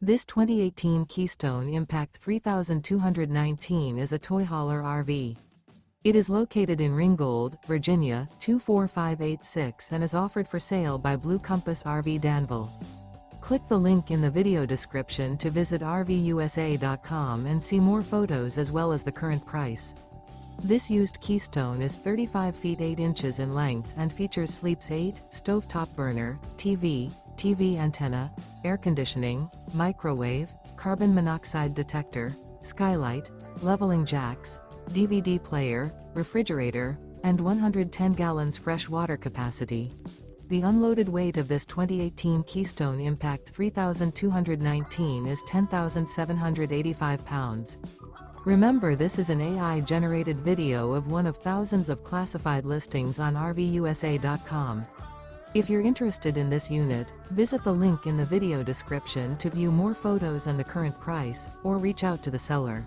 This 2018 Keystone Impact 3219 is a toy hauler RV. It is located in Ringgold, Virginia, 24586 and is offered for sale by Blue Compass RV Danville. Click the link in the video description to visit RVUSA.com and see more photos as well as the current price. This used Keystone is 35 feet 8 inches in length and features sleeps 8, stovetop burner, TV antenna, air conditioning, microwave, carbon monoxide detector, skylight, leveling jacks, DVD player, refrigerator, and 110 gallons fresh water capacity. The unloaded weight of this 2018 Keystone Impact 3219 is 10,785 pounds. Remember, this is an AI-generated video of one of thousands of classified listings on RVUSA.com. If you're interested in this unit, visit the link in the video description to view more photos and the current price, or reach out to the seller.